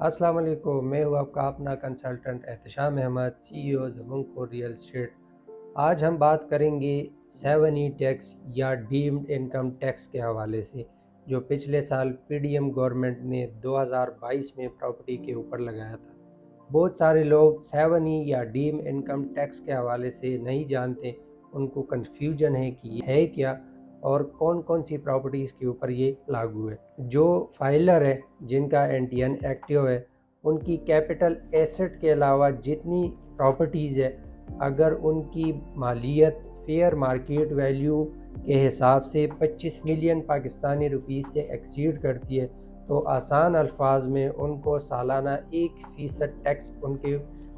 अस्सलाम वालेकुम, मैं हूँ आपका अपना consultant Ehtesham Ahmad, CEO Zamanco real estate. आज हम बात करेंगे 7E टैक्स या डीम्ड इनकम टैक्स के हवाले से, जो पिछले साल PDM गवर्नमेंट ने 2022 में प्रॉपर्टी के ऊपर लगाया था। बहुत सारे लोग 7E या डीम्ड इनकम टैक्स के हवाले से नहीं जानते, उनको कन्फ्यूजन है कि ये है क्या और कौन कौन सी प्रॉपर्टीज़ के ऊपर ये लागू है। जो फाइलर है, जिनका एनटीएन एक्टिव है, उनकी कैपिटल एसेट के अलावा जितनी प्रॉपर्टीज़ है, अगर उनकी मालियत फेयर मार्केट वैल्यू के हिसाब से 25 मिलियन पाकिस्तानी रुपीस से एक्सीड करती है, तो आसान अल्फाज में उनको सालाना 1% टैक्स उनके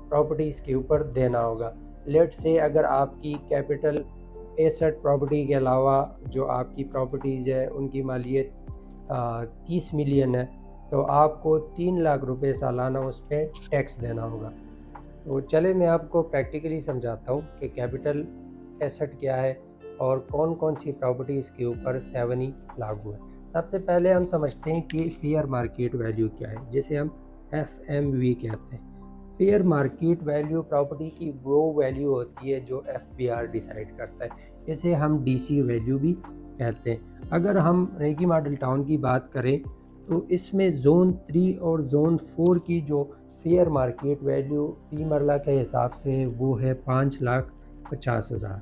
प्रॉपर्टीज़ के ऊपर देना होगा। लेट से अगर आपकी कैपिटल एसेट प्रॉपर्टी के अलावा जो आपकी प्रॉपर्टीज़ है उनकी मालियत 30 मिलियन है, तो आपको 3 लाख रुपए सालाना उस पर टैक्स देना होगा। तो चले मैं आपको प्रैक्टिकली समझाता हूँ कि कैपिटल एसेट क्या है और कौन कौन सी प्रॉपर्टीज़ के ऊपर 7E लागू है। सबसे पहले हम समझते हैं कि फेयर मार्केट वैल्यू क्या है, जिसे हम FMV कहते हैं। फेयर मार्केट वैल्यू प्रॉपर्टी की वो वैल्यू होती है जो FBR डिसाइड करता है। इसे हम DC वैल्यू भी कहते हैं। अगर हम रेगी मॉडल टाउन की बात करें तो इसमें जोन 3 और जोन 4 की जो फेयर मार्केट वैल्यू फी मरला के हिसाब से वो है 5,50,000।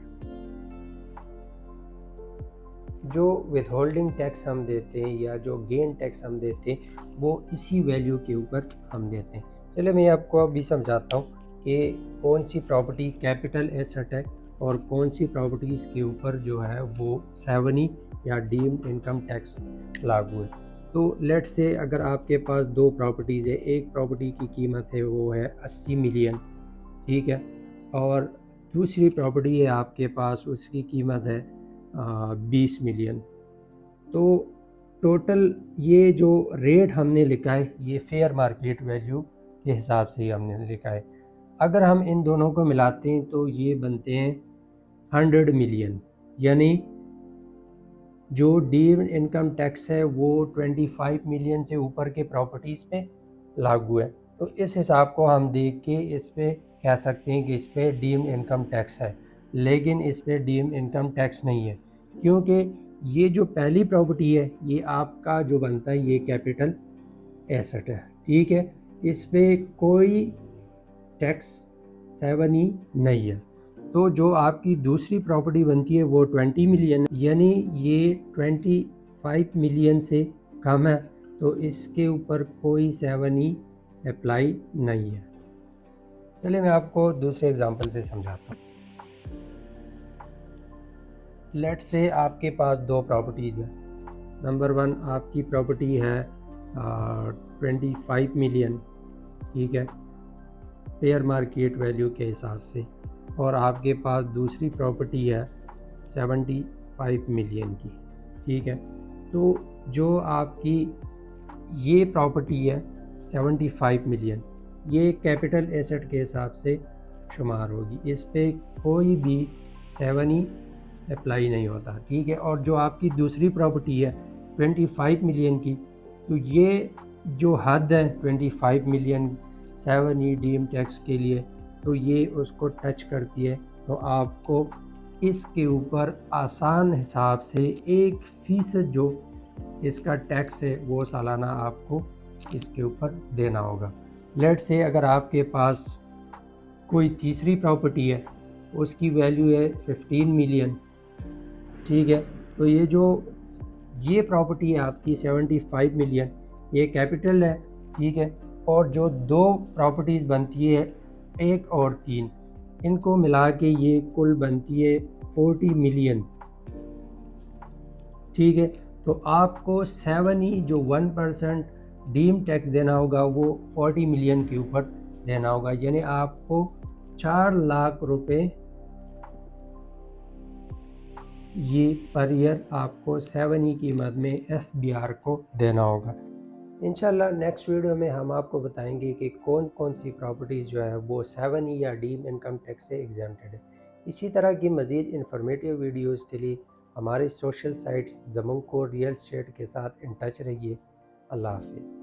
जो विथहोल्डिंग टैक्स हम देते हैं या जो गेन टैक्स हम देते हैं वो इसी वैल्यू के ऊपर हम देते हैं। चलिए मैं आपको अभी समझाता हूँ कि कौन सी प्रॉपर्टी कैपिटल एसेट है और कौन सी प्रॉपर्टीज़ के ऊपर जो है वो 7E या डीम्ड इनकम टैक्स लागू है। तो लेट से अगर आपके पास दो प्रॉपर्टीज़ है, एक प्रॉपर्टी की कीमत है वो है 80 मिलियन, ठीक है, और दूसरी प्रॉपर्टी है आपके पास उसकी कीमत है 20 मिलियन। तो टोटल ये जो रेट हमने लिखा है ये फेयर मार्केट वैल्यू के हिसाब से ही हमने लिखा है। अगर हम इन दोनों को मिलाते हैं तो ये बनते हैं 100 मिलियन, यानी जो डीम्ड इनकम टैक्स है वो 25 मिलियन से ऊपर के प्रॉपर्टीज़ पे लागू है। तो इस हिसाब को हम देख के इस पे कह सकते हैं कि इस पे डीम्ड इनकम टैक्स है, लेकिन इस पे डीम्ड इनकम टैक्स नहीं है, क्योंकि ये जो पहली प्रॉपर्टी है ये आपका जो बनता है ये कैपिटल एसेट है, ठीक है। इस पे कोई टैक्स 7E नहीं है। तो जो आपकी दूसरी प्रॉपर्टी बनती है वो 20 मिलियन, यानी ये 25 मिलियन से कम है, तो इसके ऊपर कोई 7E अप्लाई नहीं है। चलिए मैं आपको दूसरे एग्जांपल से समझाता हूँ। लेट से आपके पास दो प्रॉपर्टीज़ है। नंबर 1 आपकी प्रॉपर्टी है 25 मिलियन, ठीक है, फेयर मार्केट वैल्यू के हिसाब से, और आपके पास दूसरी प्रॉपर्टी है 75 मिलियन की, ठीक है। तो जो आपकी ये प्रॉपर्टी है 75 मिलियन, ये कैपिटल एसेट के हिसाब से शुमार होगी, इस पे कोई भी 7E अप्लाई नहीं होता, ठीक है। और जो आपकी दूसरी प्रॉपर्टी है 25 मिलियन की, तो ये जो हद है 25 मिलियन 7E डीम टैक्स के लिए, तो ये उसको टच करती है, तो आपको इसके ऊपर आसान हिसाब से 1% जो इसका टैक्स है वो सालाना आपको इसके ऊपर देना होगा। लेट से अगर आपके पास कोई तीसरी प्रॉपर्टी है, उसकी वैल्यू है 15 मिलियन, ठीक है। तो ये प्रॉपर्टी है आपकी 75 मिलियन, ये कैपिटल है, ठीक है। और जो दो प्रॉपर्टीज़ बनती है 1 और 3, इनको मिला के ये कुल बनती है 40 मिलियन, ठीक है। तो आपको 7E जो 1% डीम टैक्स देना होगा वो 40 मिलियन के ऊपर देना होगा, यानी आपको 4 लाख रुपए ये पर ईयर आपको 7E की मद में FBR को देना होगा। इंशाल्लाह नेक्स्ट वीडियो में हम आपको बताएंगे कि कौन कौन सी प्रॉपर्टीज़ जो है वो 7E या डीम इनकम टैक्स से एग्जेम्प्टेड है। इसी तरह की मज़ीद इंफॉर्मेटिव वीडियोज़ के लिए हमारे सोशल साइट्स ज़मंको रियल एस्टेट के साथ इन टच रहिए। अल्लाह हाफिज़।